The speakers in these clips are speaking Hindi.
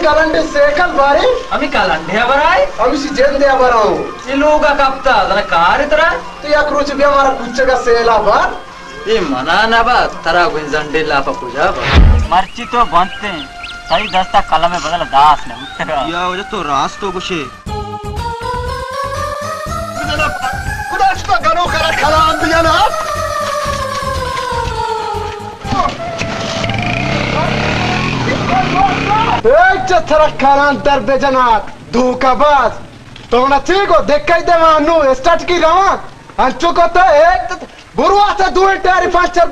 kalandy sekal bari ami kalandy barai ami si jende abarau iluga kapta dana karitara tu ya kruch bi amara kuchga sela bar ये मना ना बा तरा गुंजंडे लापा पूजा बा मर्ची तो बनते सही दस्ता कलम में बदल दास ने उत्तरा या वजह तो रास तो कुशे kudashta gano kara kalan diyana hey chatra kalan darbe janat dhokabaz tona chigo dekkay devanu start ki rawa anchu kota ek buru asa duel tari panchar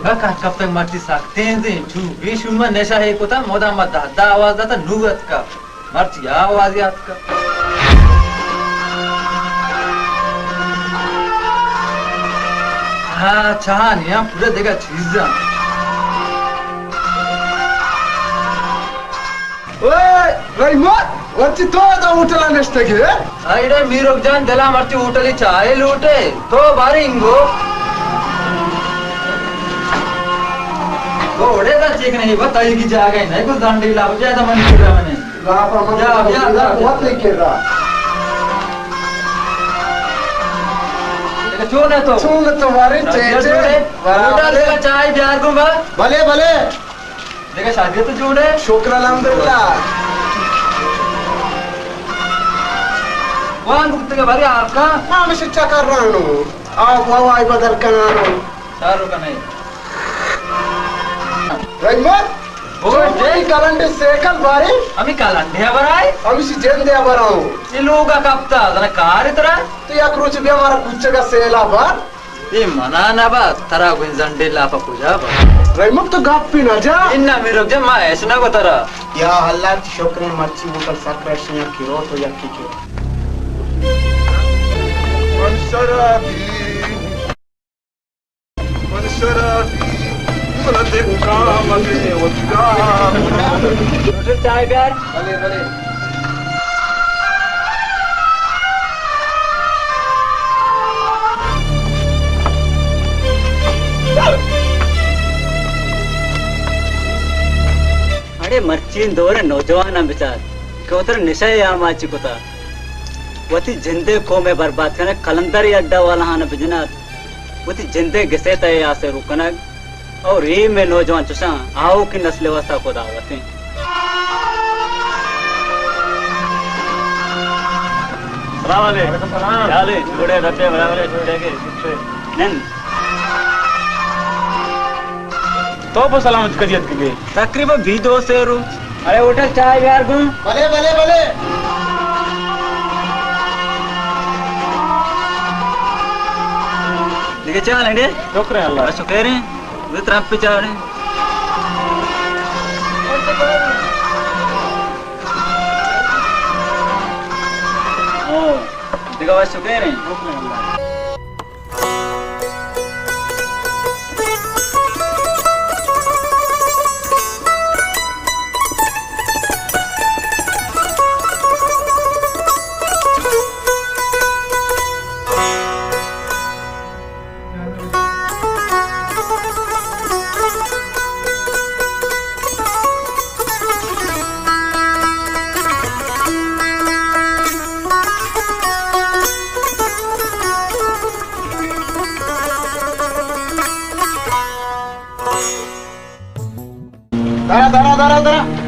बका कब तक मरती सकते हैं छू बीच में नशा है कोता मोदा मत दा आवाज आता नुगत का मरती आवाज याद का हाँ चाह नहीं पूरा देखा चीज़ ओए रईमत वरची तो दा उठला नसते के आइडे मीरोक जान दला मरती उठली चाहे लूटे तो बारी इंगो घोड़े का चेक नहीं बताई की जाएगा नहीं कुछ दांडी लाभ ज्यादा मन कर रहा मैंने गापा मन जा बहुत लेके रहा देखा चोने तो तुम्हारे चेचे होटल का चाय प्यार को बा भले भले देखा शादी तो जोड़े शुक्र अल्हम्दुलिल्लाह कौन भुगते का भारी आपका हाँ मैं शिक्षा कर रहा हूँ आप हवाई बदल करना सारों का नहीं रईमत ओए kalandy sekal bari ami kalandy barai ami si jende abarau iluga kapta dana karitara tu ya kruch bi amara kuchga sela bar ये मना ना बा तरा गुंजंडे लापा पूजा बा रईमत तो गप्पी ना जा इन्ना मेरे जब मैं ऐसा ना को तरा या अल्लाह की शुक्र मर्ची होटल साक्रेशनिया की रो तो या की चाय प्यार भले भले अरे मर्चीन दोरे नौजवान बेचार कोतर निशा या माची कोता वती जिंदे को में बर्बाद करने कलंदर अड्डा वाला हाना बिजनात वती जिंदे घसे तय आसे रुकना और ये में नौजवान चुसा आओ की नस्ल व्यवस्था को दावते सलाम अलैकुम चाले छोड़े रते बराबर छोड़े के नन तो वो सलामत करियत के तकरीबन 2 शेरू अरे होटल चाय यार गो भले भले भले दिखे चाल है शुक्र अल्लाह बस कह रहे हैं वे तरफ पे चाल रहे ओ दिखा बस कह रहे हैं दारा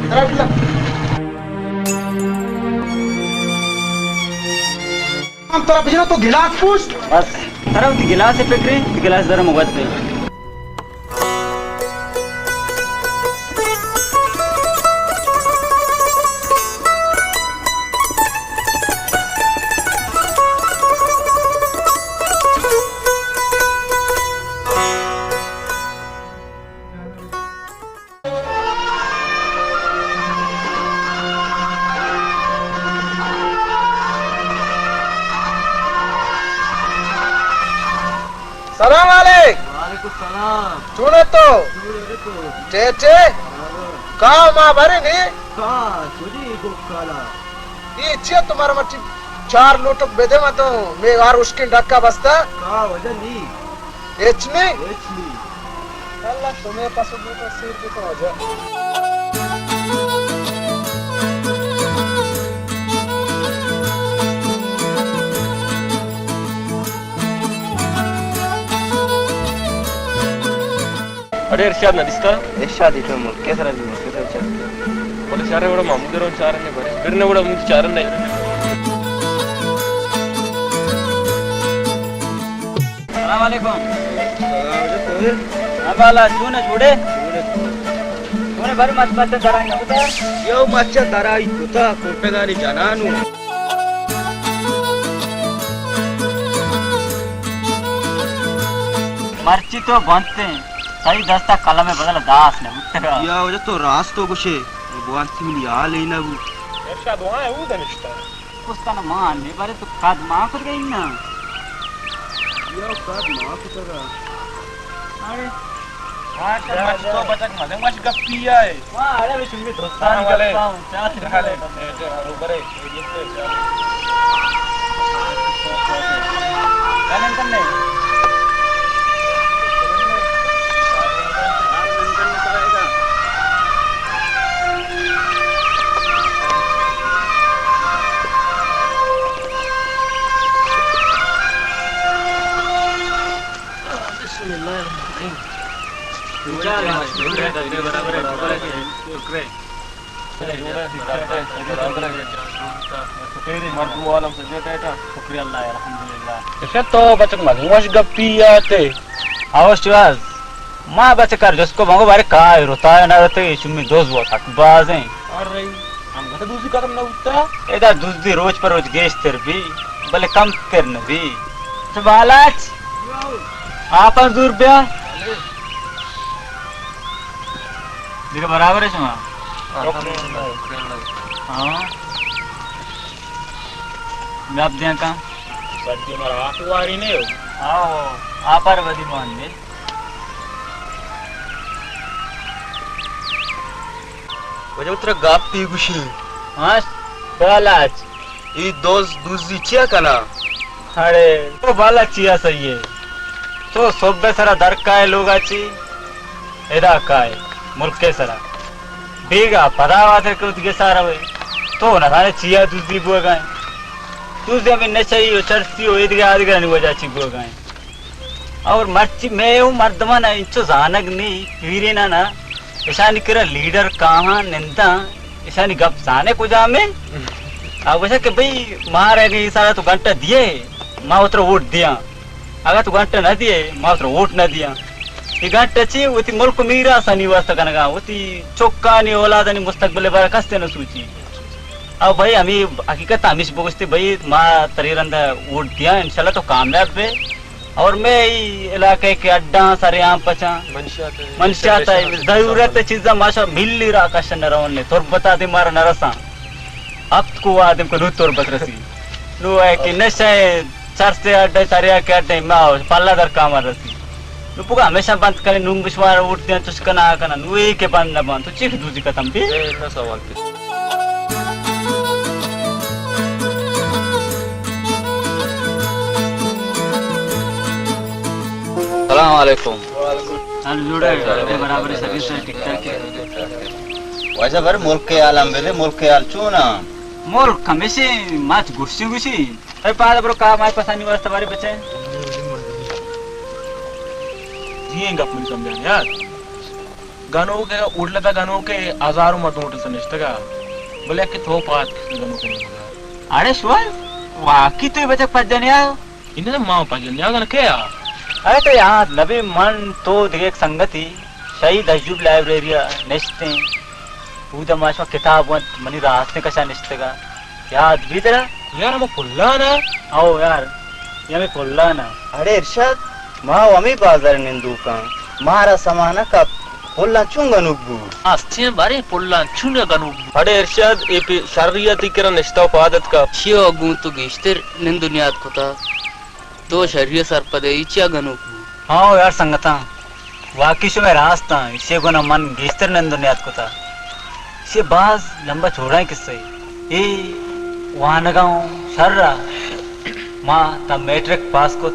हम तरफ भेजना तो गिलास पूछ बस तरफ गिलास से फेंक रहे गिलास जरा मुगत पे सलाम वालेकुम वालेकुम सलाम चुने तो टे का मां भरे ने का तुझी को काला ये छे तुम्हारा मट्टी 4 लोटक बेदे मा तो मैं और उसकी डक्का बस्ता का वजन ली एच में एचली अल्लाह तुम्हें पास तो सिर पे तो जा अरे इरशाद नदिस्ता इरशाद इतो कैसा रही कैसा चल बोले सारे बड़ा मामूदर चारने बरे बिरने बड़ा मुझे चारन नहीं सलाम वालेकुम हां बाला चूने छोड़े चूने भर मत मत कराएंगे बता यो मच्छा तराई तुता कोपेदारी जनानु मर्ची तो बनते हैं सही दस्ता कलम में बदल दास ने उत्तरा या वजह तो रास्तो कुशे बुआंती मिली आ लेना वो इरशाद वहां है वो दनिश्ता कुस्ता न मान ने बारे तो काद मां कर गई ना यो काद मां कुतरा अरे हां मच तो बचक मदंग मच गप्पिया है वाह अरे वे चुंगी दोस्तान वाले चाल हाले ऊपर है कलन करने तो बचक मधुमश गप्पिया थे अवश्य माँ बच्चे कर जिसको मंगो बारे का रोता है ना रहते इसमें दोस्त बहुत अखबाज हैं अरे हम घटा दूसरी कदम ना उठता एदा दूसरी रोज पर रोज गेश तेर भी भले कम करने भी तो बालाच आप दूर रुपया देखो बराबर है सुना हाँ मैं आप दिया कहाँ सच्ची हमारा आखिरी नहीं हो आओ आप पर बदी मान दे वजह उतरा गापी गुशी हाँ बालाच ये दोस्त दूसरी चिया कना अरे तो बाला चिया सही है तो सोबे सरा दर का है लोग आची एदा का है मुल्क के सरा बेगा पदावाद है कुछ के सारा वे तो ना थाने चिया दूसरी बुआ गाय दूसरे में नशा ही चढ़ती हो इधर आदि का नहीं वजह ची बुआ गाय और मर्ची मैं हूँ मर्दमा ना इंचो जानक नहीं वीरे ना ऐसा करा लीडर कहाँ निंदा ऐसा गप जाने को जा में अब वैसा कि भाई माँ रह गई सारा तो घंटा दिए माँ उतर वोट दिया अगर तो घंटा न दिए माँ उतर वोट न दिया ये घंटा ची वो ती मुल्क मीरा सनी वास्ता कनगा वो ती चौका नहीं औलाद नहीं मुस्तकबिल बारे कस्ते न सूची अब भाई हमें हकीकत हमें बोझते भाई माँ तरीरंदा वोट दिया इंशाल्लाह तो कामयाब है और मैं ही इलाके के अड्डा सारे आम पचा मनुष्यात है जरूरत चीजा माशा मिल ली रहा कशन रवने तोर बता दे मारा नरसा अब को आदम को तोर बतरसी नु है कि नशे चर्चे अड्डे सारे के अड्डे माओ पल्ला दर काम रसी नु पुगा हमेशा बंद करे नुंग बिस्वार उठते हैं चुस्कना कना नु एक के बंद न बंद तो चीख दूजी खत्म भी ना सवाल पे सलाम वालेकुम हाल जुड़ा है बराबर सभी से ठीक ठाक है वैसे पर मुल्क के आलम बेले मुल्क के आल चूना मुल्क हमेशा माच गुस्सी गुस्सी अरे पाद ब्रो का माय पसानी वास्ते बारे बच्चे ये गप में समझा यार गानों के उड़ले था गानों के हजारों मत उठ सनिष्ठ का बोले कि थो पात गानों के अरे शुआर वाकी तो बच्चे पज जाने यार इन्हें मां पज जाने यार क्या अरे तो यहाँ नबी मन तो एक संगति शहीद अजूब लाइब्रेरिया निश्ते पूजा माशा किताब मनी रास्ते कशा निश्ते का याद भी तेरा यार हम पुल्ला ना आओ यार ये मैं पुल्ला ना अरे इरशाद माँ अमी बाजार निंदू का मारा समाना का पुल्ला चूंगा नुब्बू आस्थे बारे पुल्ला चुने गानू अरे इरशाद ए शरीयती के निष्ठा पादत का छियो गु तो गेस्टर निन दुनियात कोता तो शरीय सर पदे इच्छा गनु हाँ यार संगता वाकई शो में रास्ता इसे को ना मन गेस्तर नंदो ने याद को था इसे बाज लंबा छोड़ा है किससे ये वहाँ नगाऊं शर्रा माँ तब मैट्रिक पास को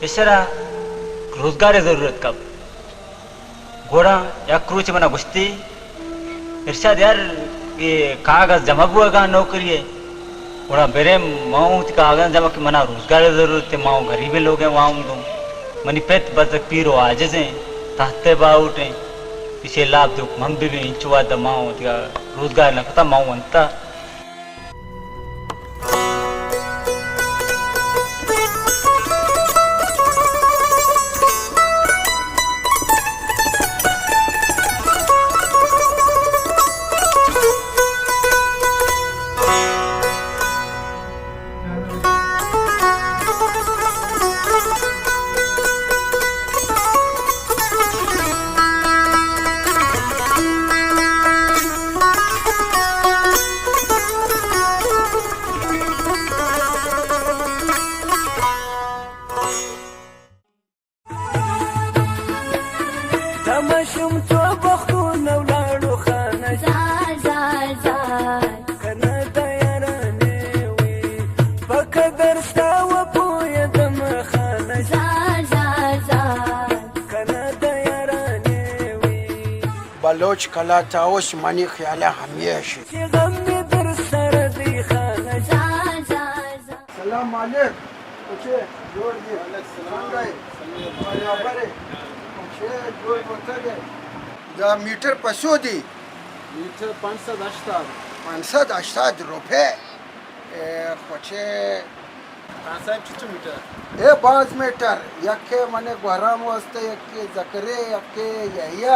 इशारा रोजगार है जरूरत कब घोड़ा या क्रूच बना घुसती इरशाद यार ये कागज जमा हुआ का नौकरी है घोड़ा मेरे माऊ कागज जमा की मना रोजगार है जरूरत है माऊ गरीबे लोग हैं वहाँ दो मनी पेट बस पीरो आज से ताते बाउटे इसे लाभ दो हम भी इंचुआ द माऊ रोजगार न पता माऊ अंता बलोच कला ताओश मनी ख्याल हमेशा सलाम मालिक कुछे जोड़ दी सलाम गए बराबर कुछे जोड़ होता गए जा मीटर पसो दी मीटर 580 रुपए कुछे 5 मीटर ए 5 मीटर यके मने गरम वास्ते यके जकरे यके यहिया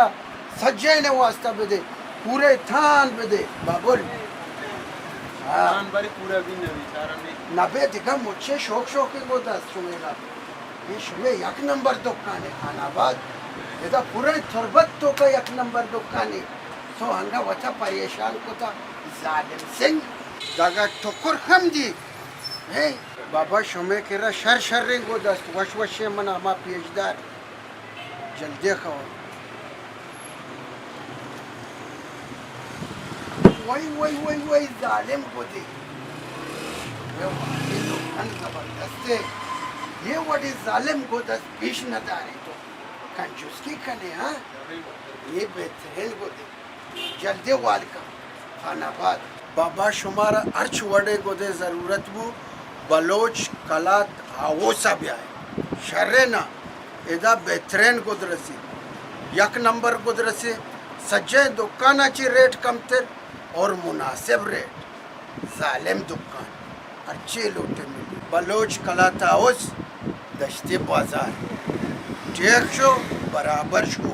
सज्जे ने वास्ता बेदे पूरे थान बेदे बाबुल थान बारी पूरा भी नवी चारा में नबे दिखा मुझे शौक के गोदा सुमेला ये शुमे एक नंबर दुकान है खानाबाद ये तो पूरे थरबत तो का एक नंबर दुकान है तो हंगा वथा परेशान को था जालिम सिंह जगह ठोकर हम दी है बाबा शुमे केरा शर रिंग गोदा वशवशे मना मा पेजदार जल्दी खाओ वही जालिम को दे ये वही जालिम को दस पेश न दारे तो कंजूस की कने हाँ ये बेहतरीन को दे जल्दी वाल का खानाबाद बाबा शुमारा अर्च वड़े को दे जरूरत वो बलोच कलात आवोसा भी आए शर्रे ना इधर बेहतरीन को दरसी एक नंबर को दरसी सज्जे दुकानाची रेट कम थे और मुनासिब रेट जालिम दुकान अच्छे लोटे मिले बलोच कला ताउस दश्ते बाजार टेक शो बराबर शो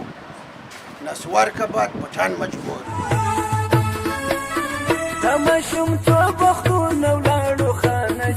नस्वार का बात पठान मजबूर तमशुम तो बख्तू नवलाडो खाना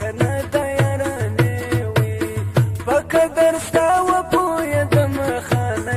कना तयाराने वी बकदर स्ताव पोया दम खाना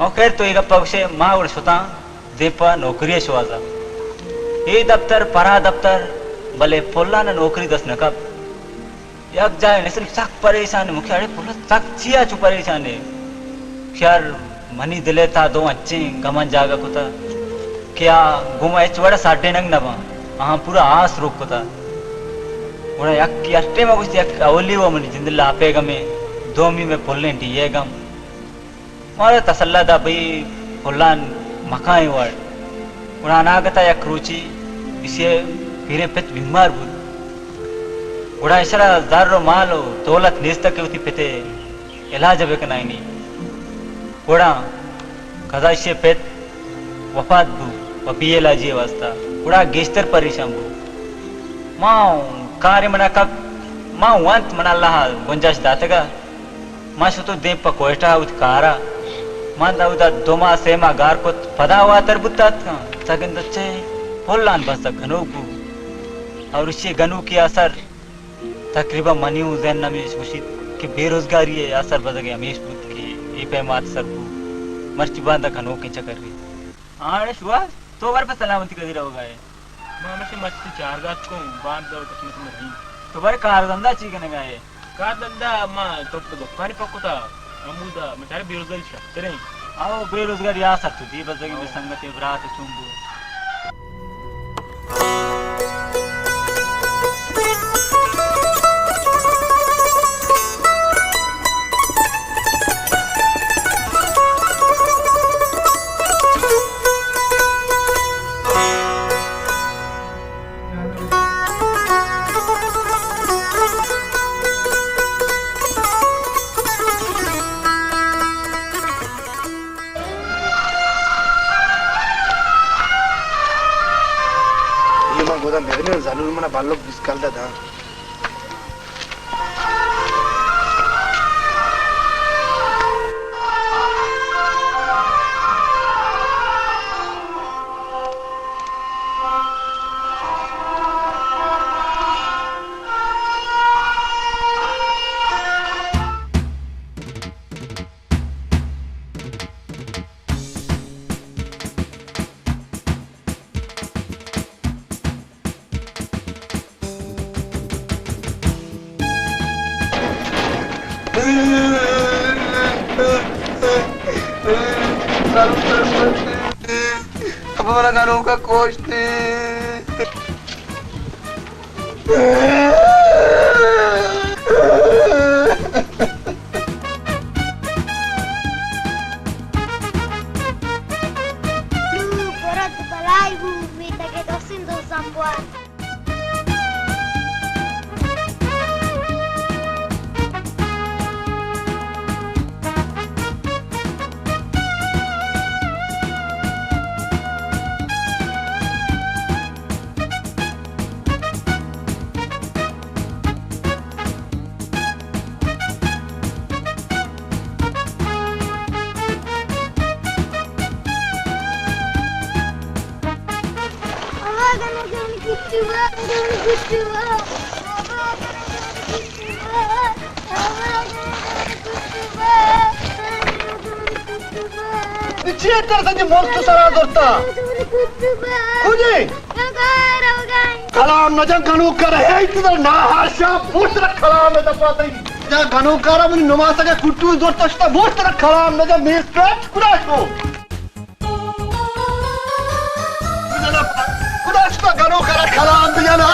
और खैर तो एक पक्षे माँ और स्वता देपा नौकरी शवाजा ये दफ्तर परा दफ्तर भले पोला ना नौकरी दस न कब यक जाए नसल सक परेशान मुख्य अरे पोला सक चिया चु परेशान है यार मनी दिले था दो अच्छे गमन जागा को था क्या गुमा एच बड़ा साढ़े नंग नवा हाँ पूरा आस रोक को था उन्हें यक की अट्टे में कुछ यक अवली वो मनी जिंदला आपेगा में दो मी में पोलने टीए गम मारे तसल्ला दा भाई पोलान मकाई वर्ड उन्हें अनागता यक रुचि इसे फिरे पेट बीमार बुद उड़ा इशारा ज़ारो मालो दौलत नेस्ता के उती पेटे इलाज अब एक नहीं उड़ा कज़ा इसे पेट वफात बु वपीए लाजी वास्ता उड़ा गेस्टर परेशान बु माँ कार्य मना कब माँ वंत मना अल्लाह गुंजाश दातेगा माँ शुतु देव पर कोयटा उत कारा माँ दाऊदा दोमा सेमा गार को पदा हुआ तरबुतात का सगंद अच्छे होलान बस घनों बु और इससे गनु की असर तकरीबन मनियों जैन नमेश मुशीद कि बेरोजगारी है असर बदल गया हमेश बुद्ध की ये पैमात सरबू मर्ची बांधा घनों की चक्कर रही आने शुआ तो बार पे सलामती कदी रहोगा ये मां में से मस्ती चार गात को बांध दो किस्मत में नहीं तो बार कार धंधा चीज करने में आए का धंधा मां तो दुकान पकोता अमूदा बेचारे बेरोजगारी छते नहीं आओ बेरोजगारी आ सकती थी बस जगह में संगत इब्रात चुंबू ज़रूर मना बालों बिस्कल दा था अब हमारा गानों का कोच थे Berat balai bu minta ke dosin do sambuan कलाम न जा गनु कर है इधर ना हाशा मोस्ट रख कलाम न पाते जा गनु कर मन नमाज के कुट्टू दोस्त तस्ता मोस्ट रख कलाम न जा मिस्टर कुराशो कुराशो गनु कर कलाम दिया ना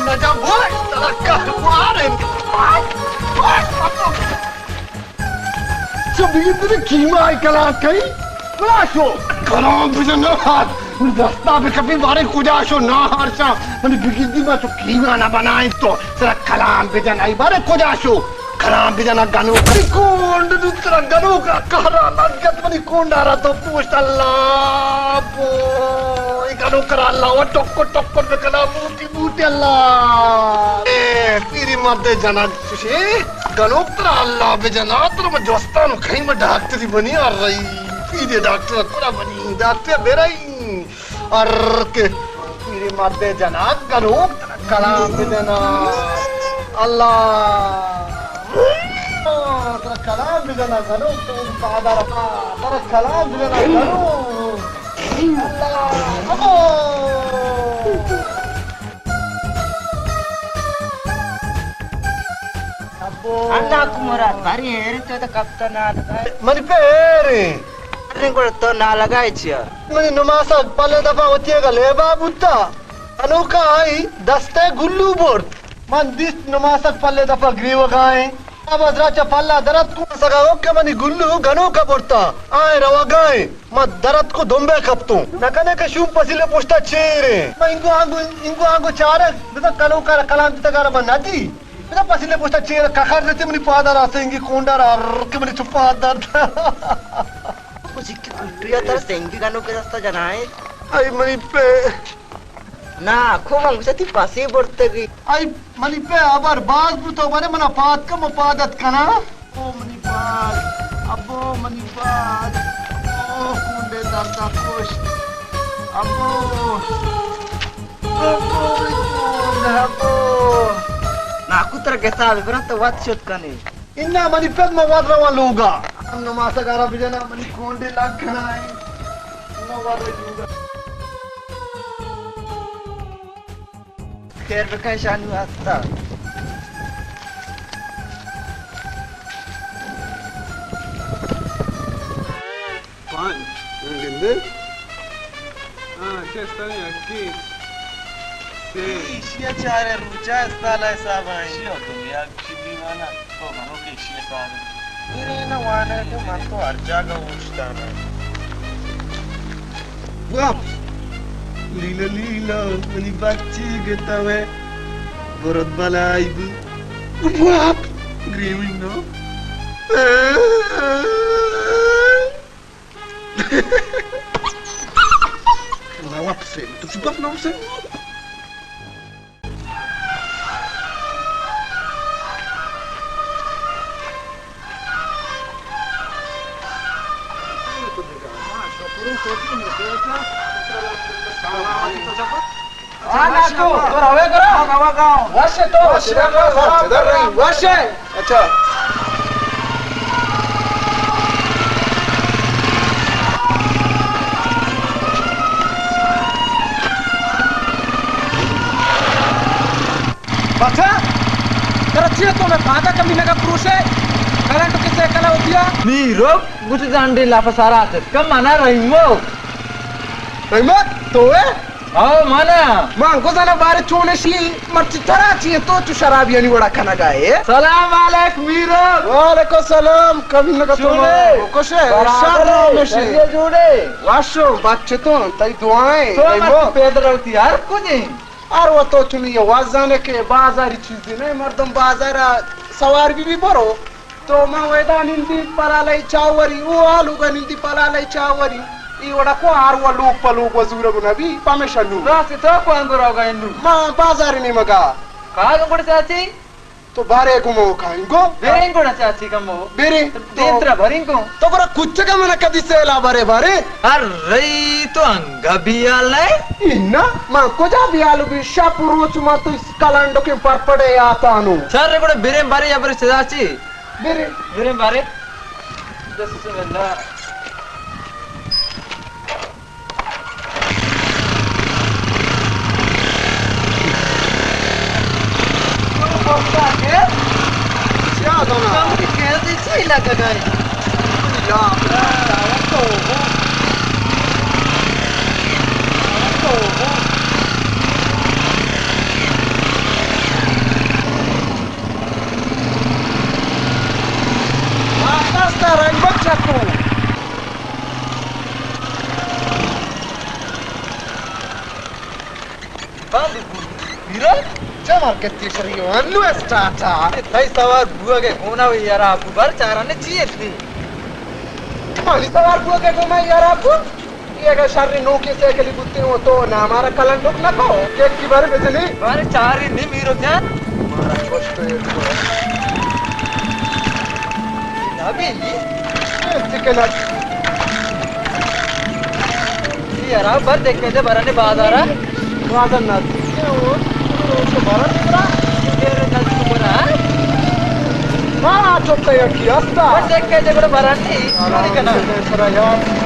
न जा बोल तलका मारे Sebegini kimai kalah kai, Kudaso. Kalau bisa nahat, dasta berkapi bare Kudaso naharsa. Mani begini macam kimai na banai to. Serak kalam bisa nai bare Kudaso. Kalam bisa na ganu. Iku कोंड दुसरा गणू का कहरा लागत मनी कोंडारा तो पोस्ट अल्लाह बो गणू करा अल्लाह व टोक्को टोक्को कला बूटी अल्लाह ए पीरी मर्दे जना सुशे गणू करा अल्लाह बे जना तर म दोस्तान खई म डॉक्टर बनी आ रही पीरी डॉक्टर पूरा बनी डॉक्टर बेराई और के पीरी मर्दे जना गणू कला बे जना अल्लाह तेरा कलाम भी जाना करो तुम पादा रखा तेरा कलाम भी जाना करो अण्णा कुमारा भारी हेरितो त कप्तान मनी पेरे को तो ना लगाई छिया मनी नुमासा पले दफा होती है ले बाबूता अनोखा आई दस्ते गुल्लू बोर्ड मन दिस नुमासा पले दफा ग्रीव गाए अब अदराचा पल्ला दरद को सगाओ के मनी गुल्लू गनो का बोर्ता आए रवा गाए मत दरद को दोंबे कपतू नकने के शूम पसीले पोस्टा चेरे मैं इनको आंगो चारे बेटा कलो का कलाम तगारा बनाती बेटा पसीले पोस्टा चेरे कखर देते मनी पादा रासेंगी कोंडा के मनी चुप्पा दर्द कुछ की कुटिया तर सेंगी गनो के रास्ता जनाए आई मनी पे ना खूब अंगसती पासी बोलते गई आई मनी पे अबर बाज बुतो बने मना पाद का मुपादत कना ओ मनी पाद अबो मनी पाद ओ कुंडे दर्दा कोश अबो अबो ना कुतर के साहब बरा तो वात शोध कने इन्ना मनी पे मवाद रवा लोगा हम नमाज़ गारा बिजना मनी कुंडे लाग कना है मवाद लोगा खैर बखाय शानू आता Fine. Gende? Ah, చేస్తాను aqui. इशिया चारे रुचा साला साहब आई शिया दुनिया शिबी वाला तो मनो के शिया सारे मेरे ना वाने तो मन तो हर जगह उठता है Wap! Lila lila, mani bacci geta me. Borot balaibu. Wap! Grieving no? Na wap se, tu subap na se. अच्छा बच्चा तरच्ची तो मैं फादा कमी लगा पुरुष है करंट किसे कला होती है नीरो कुछ जांडे लापसारा आते कम माना रहीमो रहमत तो है आओ माना मां को जाना बारे चोने शी मर्ची तराची तो तू शराब यानी बड़ा खाना गाए सलाम अलैक मीरो वालेकुम सलाम कभी लगा तो कोशे शाबाश मेशे ये जोड़े वाशो बच्चे तो तई दुआएं तो मत पैदल रहती यार कुछ नहीं और वो तो चुनिए वाजाने के बाजारी चीजें नहीं मर्दम बाजार सवार भी बरो तो मां वेदा निंदी पलालाई चावरी वो आलू का निंदी पलालाई चावरी ई वड़ा को आर वो लोग पलोग वजूर गुनाबी पामेशनु रात तो कौन करोगा इन्नु मां बाजारी नहीं मगा कहाँ को चाची तो बारे को मो खाएंगो बेरिंग को चाची कम हो बेरे देंत्रा भरिंग को तो बरा कुछ का मैंने कदी से ला बारे बारे अरे तो अंगा भी आल नहीं इन्ना मां को जा भी आलू भी शापुरो चुमा तो इस कलांडो के पर पड़े आता नु सर रे को बेरे बारे या पर चाची बेरे बेरे बारे बिस्मिल्लाह क्या दोना कैसे सही लगा गए या तो Asta rang baccaku. Mira, Jamar ketishriyo annu stata. Thai sawar buah ke guna wi yaar apu bar charane chiye thi. Mali sawar buah ke guna yaar apu. ये अगर शारी नो के से कली बुत्ती हो तो ना हमारा कलन ठोक ना को केक की बारे में चली बारे चार ही नहीं मीरो ध्यान हमारा कष्ट है अभी चिकन यार आप बर देख के बराने बाजार है बाजार ना वो तो बाजार पूरा तेरे जल्दी पूरा हाँ चुप तैयार किया था बर देख के बड़ा बराने नहीं करना सरा यार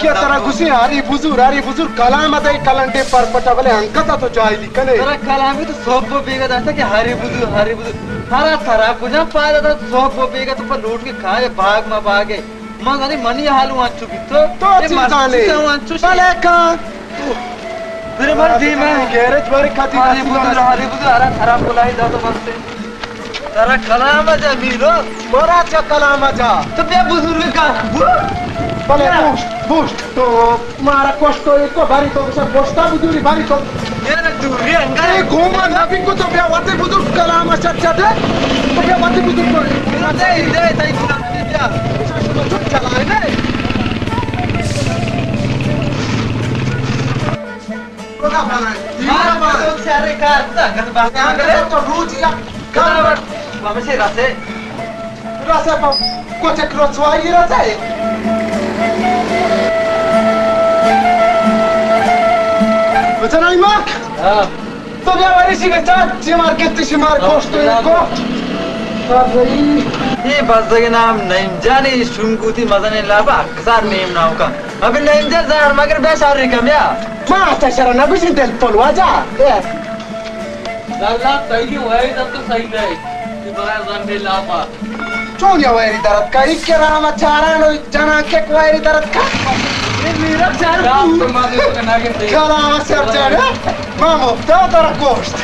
क्या तरह घुसी हारी बुजुर कलाम अदे कलंटे पर पटावले अंकता तो जाइली कने तेरा कलाम भी तो सब बेगा था कि हरी बुजुर थारा थारा पुजा पाया था सब बेगा तो पर लूट के खाए भाग में भागे मगानी मनी हालू आंचू भी तो चिंताने चले का तेरे मर दी मैं गैरेज बारे खाती हरी बुजुर आरा थारा बुलाई जा तो मस्त तेरा कलाम जा मीरो बड़ा अच्छा कलाम जा तो बे बुजुर्ग का भले बुश तो मारा कष्ट एको भारी तो सब बस्ता बुजुरी भारी तो ये ना दूरी अंगा ए घोमा नबी को तो बे वाते बुजुर्ग कलाम अच्छा दे तो बे वाते बुजुर्ग को दे ताई गुना दिया चुप चलाए ने कोना बना मार मार सारे कार गत बात तो रोज या कलावर बाबा से रासे को चक्रो स्वाई रासे Betul ni mak? तो क्या वाली सी कहता चिमार के तिशिमार कोस्ट को ये बस के नाम नहीं जाने शुंगुती मजने लाबा अक्सर नेम ना होगा अभी नहीं जा जार मगर बेचार रिकम या मां तशरा ना बिसिन तेल पोल वाजा दादा सही हुआ है तब तो सही है कि बगैर जान दे लापा चोनिया वायरी दरद का इक्के रामा चारा नो जना के वायरी दरद का ये मेरा चार कलाम से चढ़े मामो तो तेरा कोस्ट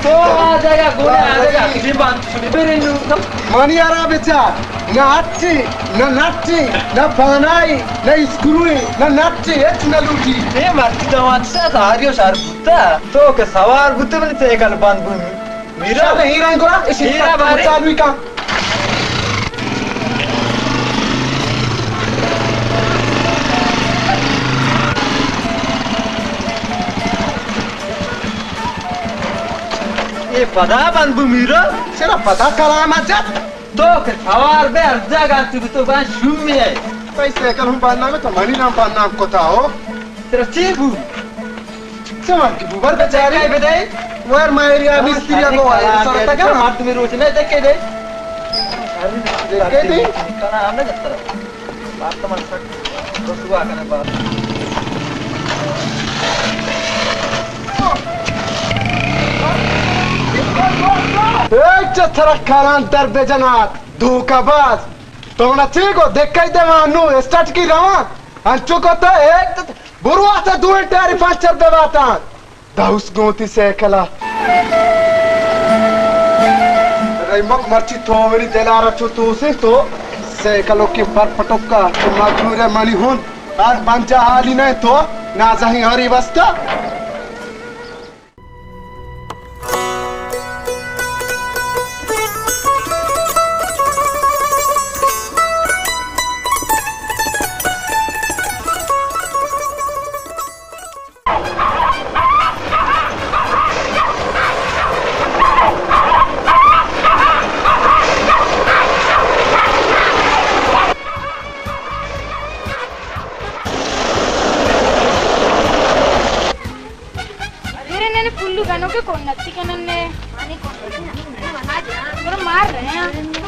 तो आ जाएगा गोले आ जाएगा ये बात सुनी मेरे न्यू मनी आरा बेचा ना नाची ना बनाई ना स्क्रूई ना नाची एक ना लूटी ये मर्ती तो अच्छा सारियो शार बुत्ता तो के सवार बुत्ते बने से कल बांध भूमि मेरा हीरा गोरा इसी हीरा बारे चालू का ये पता बंद मीरो चला पता कलाम अच्छा तो के सवार बे अर्जा गाती भी तो बान शुम में है पैसे कल हम बात नाम तो मनी नाम पान नाम को था हो तेरा चीबू चमन की बुबर बेचारी क्या बताए वर मायरिया मिस्त्री को आए सर तक मार तुम रोज में देख के दे के दे kana हमने जत्ता बात तो मन सक रसुआ करने बात चथरा कालान दर्द जनात धोखाबाज तो ना चीको देखै देवानु स्टार्ट की रवा अंचो को तो एक बुरुआ से दो टारी पंचर देवाता दाउस गोती से कला रेमक मर्ची थोवरी देलारा चुतु से कलो की पर पटोका तो मजूरे मनी हुन और पंचा हाली नहीं तो ना जही हरी बस्ता मार रहे हैं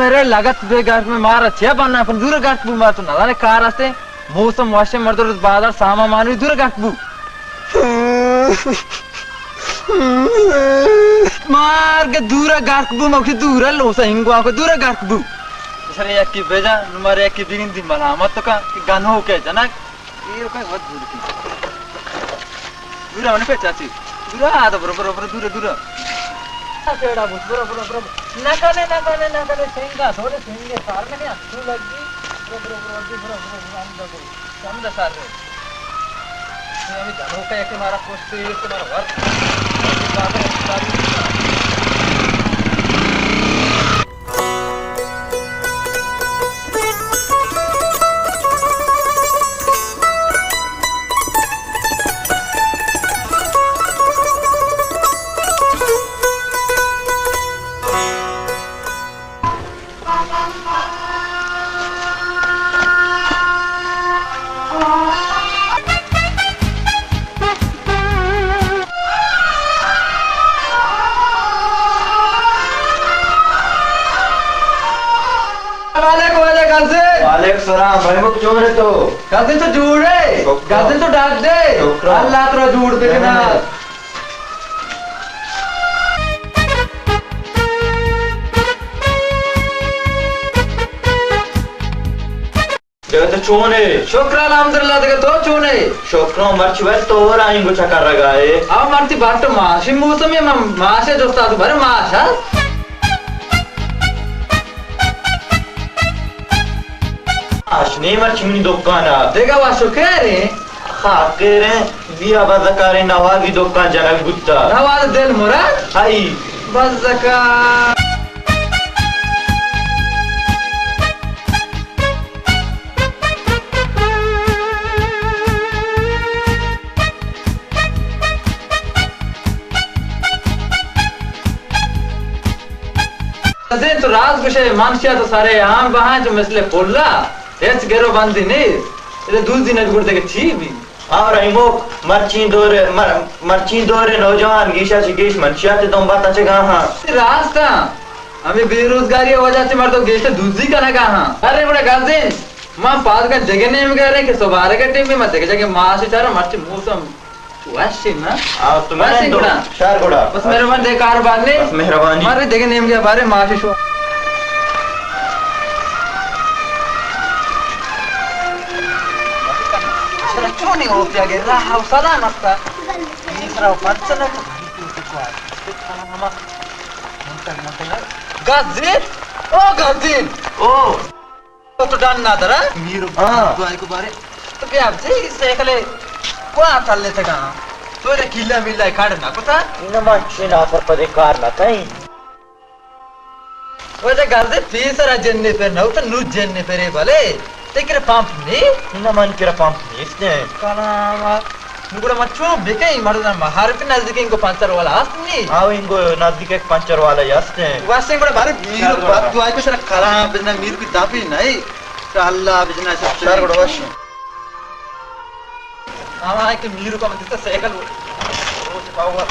मेरे लागत बे गाठ में मार अच्छे बनना अपन दूर गाठ बु मार तो ना जाने कार रास्ते मौसम वाशे मर्द बाजार सामा मानवी दूर गाठ बु मार के दूर गाठ बु मखी दूर लोसा हिंगवा को दूर गाठ बु सरे एक की बेजा नुमारे एक की बिगिन दिन बना मत तो का कि गान हो के जनक ये कोई बहुत दूर की दूर होने पे चाची दूर आ तो बरोबर दूर पेड़ा बुस बरोबर ना करे सेंगा थोड़े सेंगे सार में क्या तू लगी बरोबर अंदर को समझ सार रे ये अभी जानो का एक मारा पोस्ट ये तुम्हारा सलाम भाई मुख चोर है तो गाजिन तो जूड़ है गाजिन तो डाक दे अल्लाह तेरा जूड़ पे ना तो चोने शुक्र अल्हम्दुलिल्लाह देखे तो चोने शुक्र मर्च वे तो और आएंगे चक्कर लगाए अब मरती बात तो माशी मौसम में माशे दोस्ता तो भरे माशा नहीं मर्च मिनी दुकान देखा वा शुक्र है खाकर दिया बज़कारे नवागी दुकान जनक गुत्ता नवाज दिल मुराद हाई बज़का तो राज कुछ मानसिया तो सारे यहाँ वहाँ जो मिसले पोला एच गेरो बंदी नहीं इधर दूसरी दिन गुड़ देखे छी भी और इमो मर्ची दोरे नौजवान गीशा शिकेश मनशिया ते तुम बात अच्छे कहाँ रास्ता हमें बेरोजगारी वजह से मर्दों गेश दूसरी का ना कहाँ अरे बड़ा गाजिन मां पास का जगह नहीं में कह रहे कि सुबह के टाइम में मत देखे जगह मां से चारों मर्ची मौसम वैसे ना तुम्हें तो शार गोड़ा बस मेरे मन दे कारबान ने बस मेहरबानी मारे जगह नहीं के बारे मां से शो नहीं हो गया गे रहा सदा मस्ता तीसरा पंचन गाजिन ओ तो डान ना दरा मीरू तो आई को बारे तो क्या अब जी सेकले को चल लेते कहां तो रे किला मिला काट ना पता इन मर्ची ना पर पदे कार ना कहीं वो जे गाजिन तीसरा जन्ने पे ना तो नु जन्ने पे रे भले तेरे पंप नहीं इन मन के पंप नहीं इसने काला मुगड़ा मच्छो बेके ही मरना महार पे नजदीक इनको पंचर वाला आसनी आओ इनको नजदीक एक पंचर वाला यास्ते वासे बड़ा बारे मीर बात तू आई को सर काला बिना मीर की दाफी नहीं तो अल्लाह बिना सब सर बड़ा वश आवा है कि मीर को मतलब साइकिल वो पाऊंगा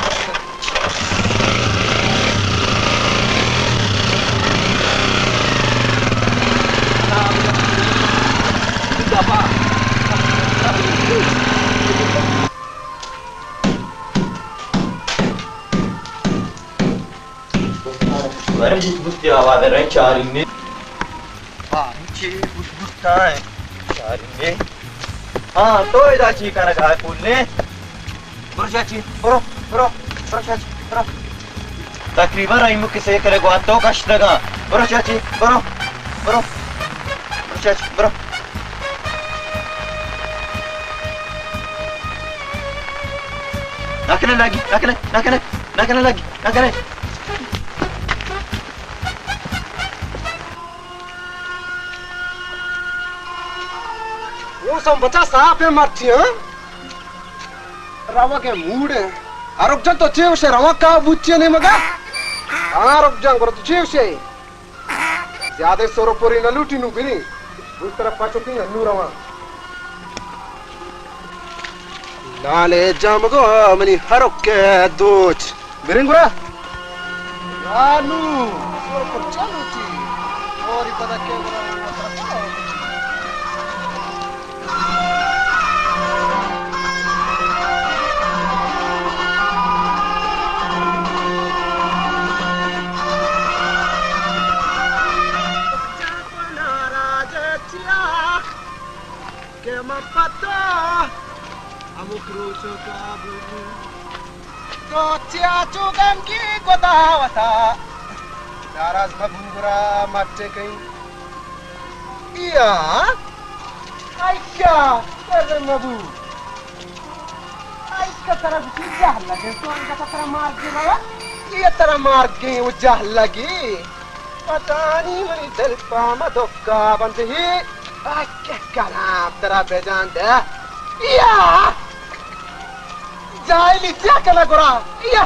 Barang bus-bus dia awal dari cari ni. नीचे बus-bus है cari ni. हाँ तो इधर ची का ना घाय पुलने. बरो चाची बरो चाची बरो. तकरीबन आई मुझे से करे गुआत तो कष्ट लगा. बरो चाची बरो चाची बरो. nakene lagi वो सब बच्चा साफ है मर्ची हाँ रवा के मूड है आरोप जन तो चेव से रवा का बुच्चे नहीं मगा आरोप जन करो तो चेव से ज्यादा सोरो पोरी न लूटी नु बिनी उस तरफ पाछो की नू रवा लाले जामगो मनी हरोके दोच बिरिंगुरा यानु सोरो पर चालू थी ओ Ori pada ke Daras magura matte kahin. Iya. Ai kya कर मबू आई का तरफ से जाह लगे तो इनका तरह मार के रहा ये तरह मार के वो जाह लगी पता नहीं मेरी दिल पा मधुका बंद ही आ क्या कलाम तेरा बेजान दे या जाइली क्या कला गोरा या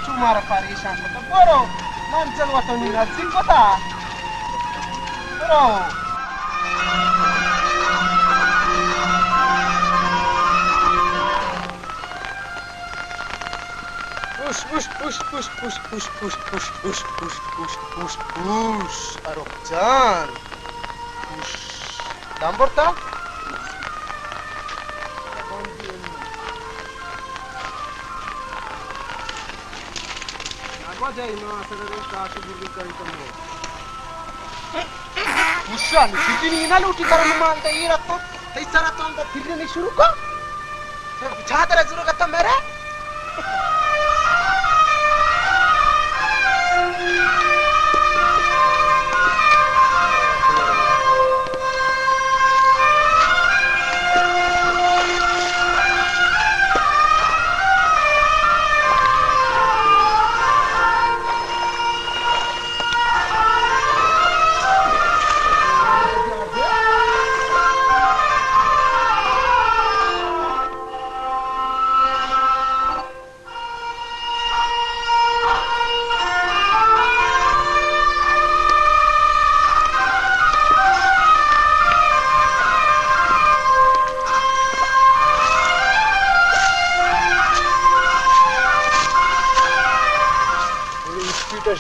तुम्हारा परेशान होता बोलो मंचल वातो निराजी कोता बोलो push Arokjan push damborta Ushan, sini na luti karam manta ye rakho. Tei sara to anda phirne nahi shuru ko. Buchha dera zuru kata mere.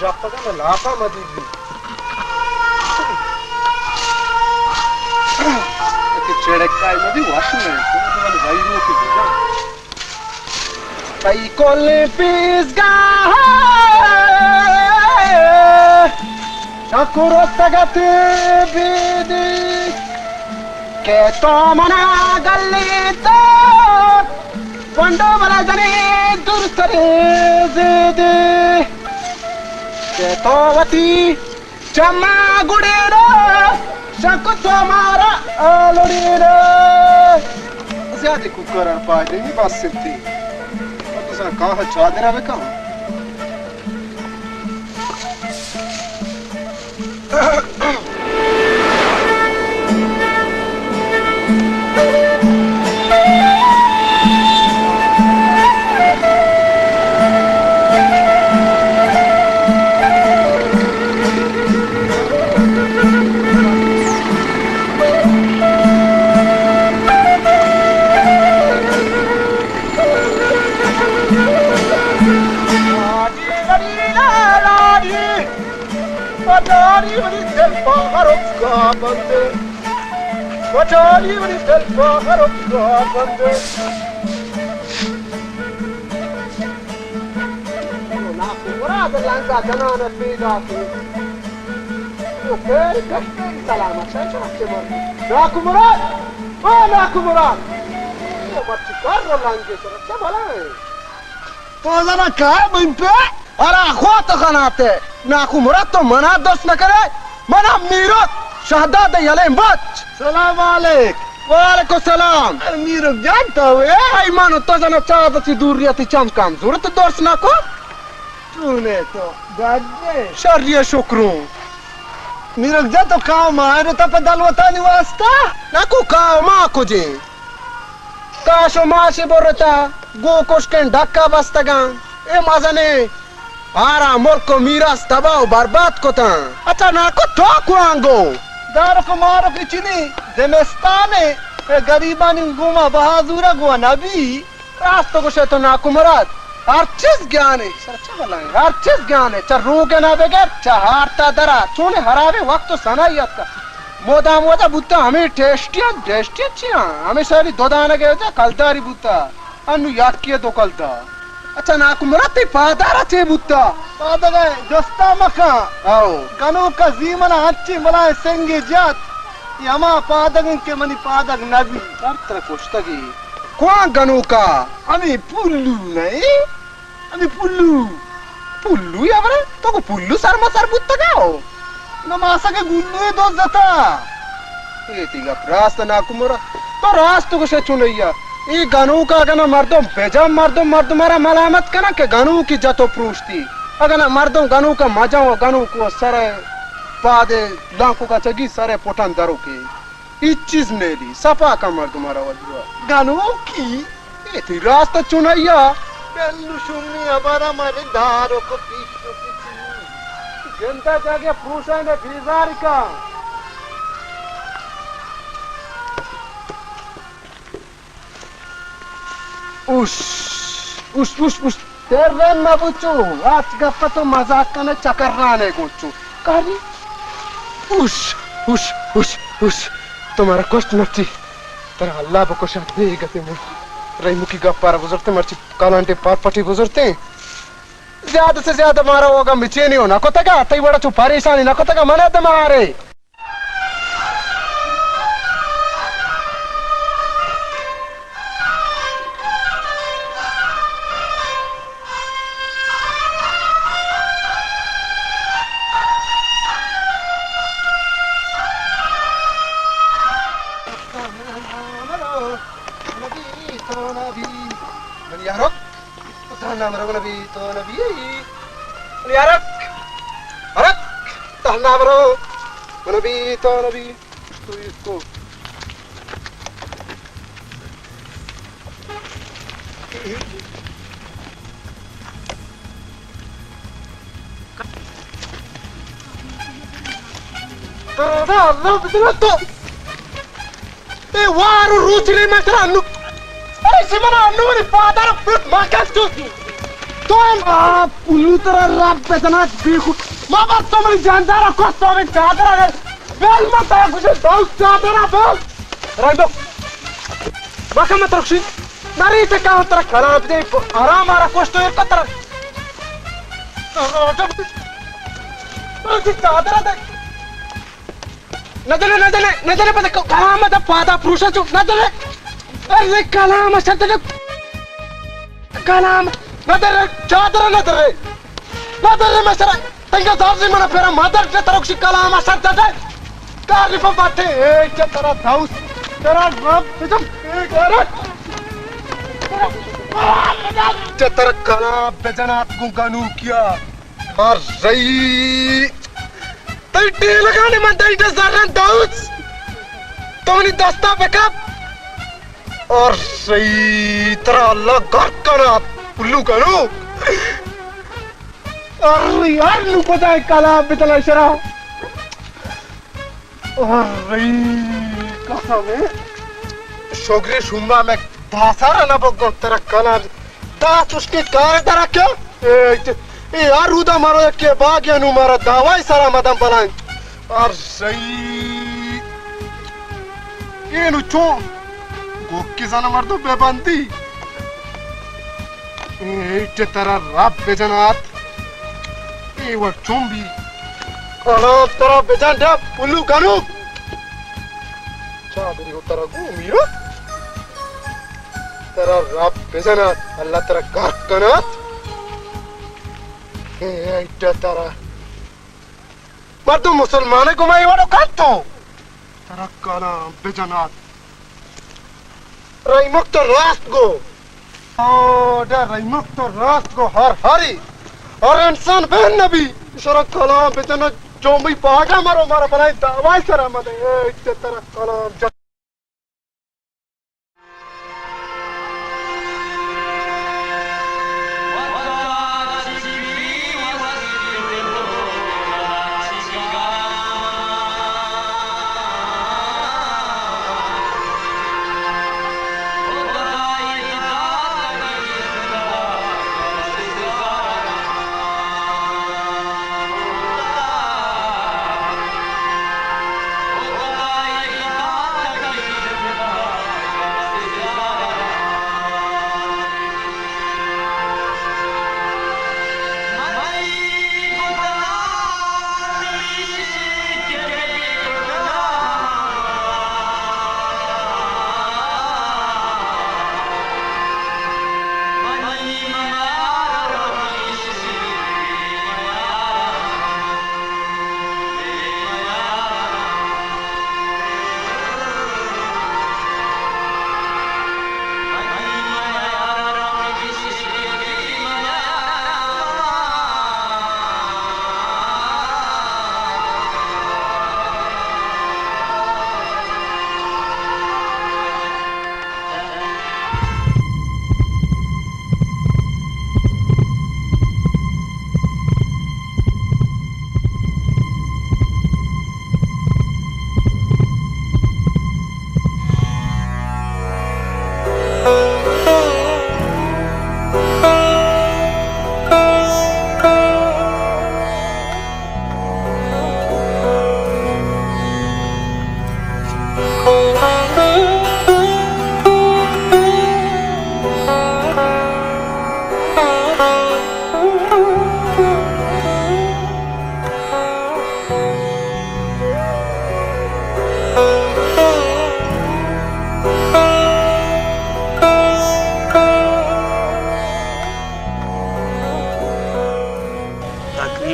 Já pagando lá para Madrid. Que cherecai में भी washing है तो वाले भाई लोग के जा भाई कोले पिसगा शाकुरो तगते बिदी के तो मना गलिता वंडो वाला जने दूर सरे ज़िदे Tawati Chama Gudera Shaku Samara Alodira Zyade kukaran paide nahi bas sirti to sa kaha chadera ve kaha Watani when it's dead for her of God Nakumurad Lanka Janana Pidaki Okay, Kashmir Salama Nakumurad Oh Nakumurad What you got the language तो जरा क्या बन पे अरे ख्वात खनाते नाकुमुरत तो मना दोस्त न करे मना मीरत शहदाद यलेम बच सलाम वालेकुम सलाम मीरत जानता है ईमान तो जना चाहत सी दूर रहती चम काम जरूरत दोस्त ना को तूने तो गाजे शर्रिया शुक्रों Mirag jato kao maare tapadal watani wasta. Naku kao ma kuje. Kasho maashe borota. Go koshken dhakka bastagan. E mazane. Ara morko miras tabao barbat kota. Acha nako toku ango. Daro ko maro kichini. Zemestane. E garibani guma bahadura gua nabi. Rasto ko sheto naku marad. Archi's ज्ञान है अच्छा बोला है अर्चिस ज्ञान है चल रूके ना बगैर चाहता दरा चुने हरावे वक्त तो सना ही आपका मोदा बुत्ता हमें टेस्टिया हमें सारी दो दाना गए थे कलदारी बुत्ता अनु याकिये दो कलदा अच्छा ना कुमरती पादारा चे बुत्ता पादा दोस्ता मका आओ गनो का जीवन अच्छी मला संगे जात यमा पादगन के मनी पादग नबी अर्थ कोष्टगी कौन गनो का अमी पुल्लू नहीं अमी पुल्लू या बरे तो को पुल्लू शर्मा सरबुत्ता गाओ नमासा के गुल्लू दो जता ये तीगा रास्ता ना कुमरा तो रास्तों को से चुनैया ये गनो का गना मर्दों बेजम मर्दों मारा मलामत करना के गनो की जतो प्रूष्टी अगर मर्दों गनो का मजा हो गनो को सरे पादे लांको का चगी सरे पोटन दरो के इस चीज ने ली सपा का मर्द मारा वजवा गानो की ये थी रास्ता चुनैया बेल्लू सुन्नी हमारा मारे दारो को पीछो जनता जाके पूछा ने फिजारी का उस तेरे ना पूछो आज गप्पा तो मजाक करने चकराने कुछ करी उस तुम्हारा कष्ट मर्ची तेरा अल्लाह को कष्ट देगा ते मुझे रही मुकी गप्पा गुजरते मर्ची कालांटे पार पटी गुजरते ज्यादा से ज्यादा मारा होगा मिचे नहीं होना को तका तई बड़ा चु परेशानी ना को तका मना ते मारे वारू रुचले मात्र अन्नु ऐसे मना अन्नु ने पादर फुट माका तू तो पुलू तरह रात पे जना देखो मामा तो मेरी जानदार को तो में चादर है बेल मत आ कुछ दो चादर है बेल राइडो बाका मत रखी नारी से का तरह खराब दे आराम आरा कोस्ट तो एक तरह तो चादर दे नजले पता कलाम दा पादा पुरुष चु नजले अरे कलाम शब्द कलाम नजले चादर नजले मसरा तंगा दावजी मना फेरा मादर के तरक्ष कलाम शब्द दे तारीफ बाटे ए के तेरा दाउस तेरा रब तुम एक और तेरा कलाम बेजनात गुंगानू किया और रही तैटे लगाने में तैटे ज़र्रन दाउस तुमने दस्ता बैकअप और सही तरह अल्लाह गर्क करा पुल्लू करो अरे यार लू पता है काला बितला शरा अरे कसम है शोगरे शुम्बा में दासारा ना बगो तेरा काला दास उसके कार तरह क्या ए यार रूदा मारो के बाग नु मारा दावाई सारा मदम पलान और सही ये नु चो गोक्की साना मार दो बेबंदी ए तेरा रब बेजनात ए वो चुंबी कला तेरा बेजान दे पुल्लू कानू चादरी हो तेरा घूमियो तेरा रब बेजनात अल्लाह तेरा घर कनात तेरा मर्दू मुसलमान को मैं वालों काटो तेरा काना बेजनात रही मुक्त रास्त को ओ डर रही मुक्त रास्त को हर हरी और इंसान बहन नबी इशारा काला बेजनात जो मी पागा मारो मारा बनाई दवाई सरा मत इतने तरह कलम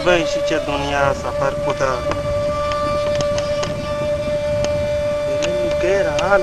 बैशीच्या दुनिया सफर खुदा गैर हाल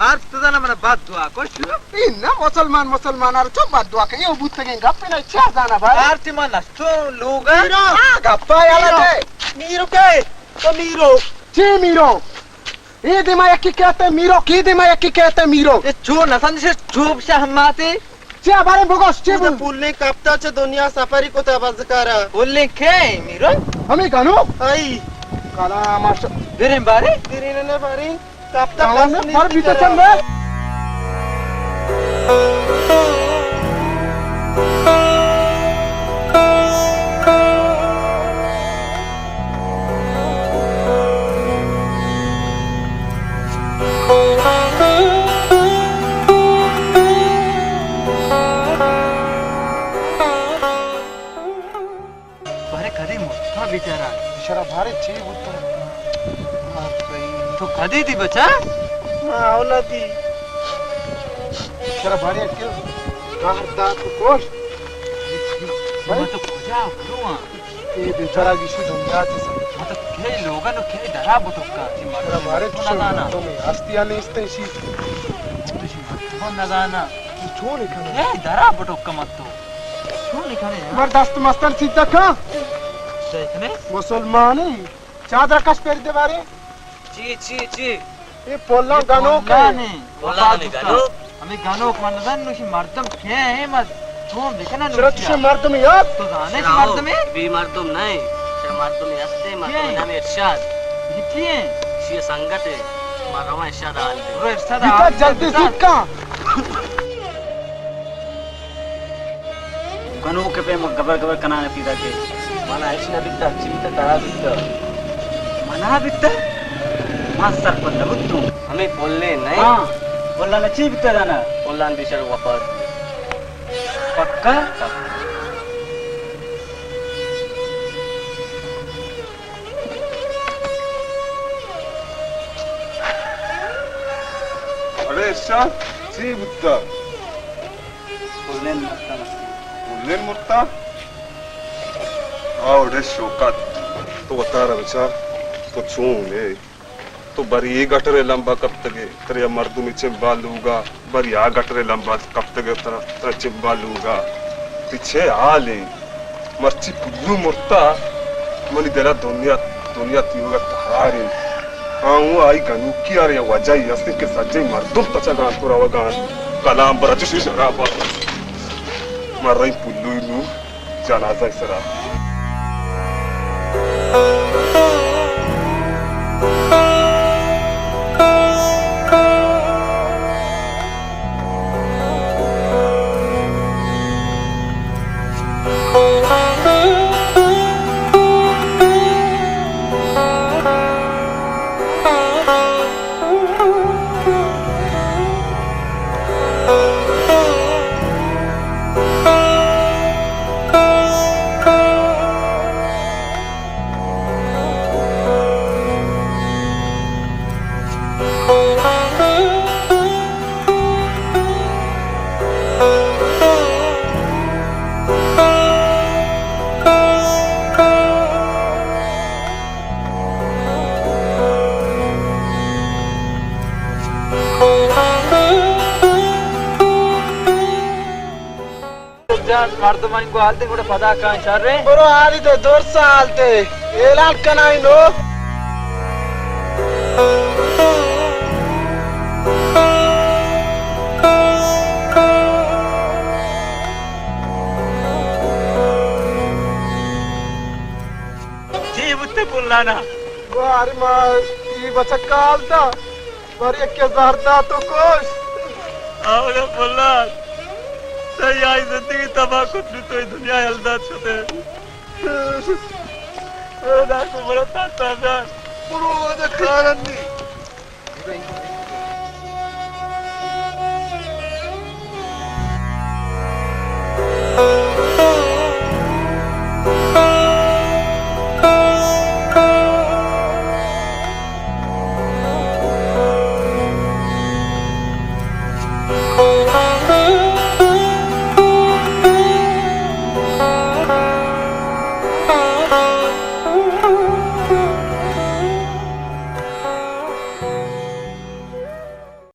आज तुझा ना मला बात दुआ कोशू इन्ना मुसलमान आर चो बात दुआ के ये बुत के गप्पे ना छा जाना भाई आरती मन नस्तो लोग गप्पा याला दे मीरो के तो मीरो चे मीरो ये दिमा यकी कहते मीरो की दिमा यकी कहते मीरो ये चो नसन से चोप से हमाते चे बारे बगोस चे पुलने कापताच्या दुनिया सफरी को तबजकारा बोलने के मीरो हमें गानो आई काला माश तेरे बारे तिरीने बारी कापता पर भीतर चल बे बिचारा बिचारा भारी छी होता तो कधी ती बचा आवला ती बिचारा भारी क्यों कार दात कोश मैं तो खोजा करूँ ये बेचारा किसी दुनिया से मतलब के लोगों ने के डरा बुतुका बिचारा भारी नगाना तो में हस्तियां नहीं इस्ते शी कौन नगाना छो लिखा के डरा बुतुका मत तो छो लिखा है जबरदस्त मस्तन सीधा का देखने मुसलमान चादर कश पेर दे बारे ची ची ची ये पोला गानो का बोला नहीं गानो हमें गानो को नजर नुशी मर्दम के है मत तुम देखना शरत से मर्दम यार तो जाने से मर्दम है बी मर्दम नहीं से मर्दम यस्ते मर्दम नाम इरशाद कितनी है शी संगत है मरवा इरशाद आल दे रो इरशाद बिका जल्दी सिक्का गनो के पे गबर गबर कना पीदा के मला ऐसी बित्ता चिंता करा बित्ता मना बित्ता मास्टर पर लगुतू हमें बोलने नहीं हां बोलना नहीं बित्ता जाना बोलना दिशर वफात पक्का अरे शाह सी बुत्ता बोलने मत बोलने मुर्ता आवडे शोकात तो बता रहा बच्चा तो चूने तो बरी ये गटरे लंबा कब तक तेरे मर्दू में चिंबा लूगा बरी आ गटरे लंबा कब तक तेरा चिंबा लूगा पीछे आ ले मर्ची पुल्लू मुर्ता मनी देला दुनिया दुनिया तीवगा तहारी हाँ वो आई गनु की आ रही वजह यस्ती के सज्जे मर्दू तचा गान पूरा वगान कलाम बराची शराबा मर रही पुल्लू नू जनाजा इसरा मर्दमान को हालते కూడా పదా కాం సర్రే బరో ఆలితే దొర్స ఆల్తే ఏలాల్ కనాయినో జీవితే పుల్లానా వారి మా ఈ బచకాల్తా మరి ఎక్కే జర్దా తో కోష్ आवले पुल्ला सही आई जिंदगी तबाह कुछ तो ये दुनिया हलदा छते ना को बड़ा ताता बरो बरो द कारण नी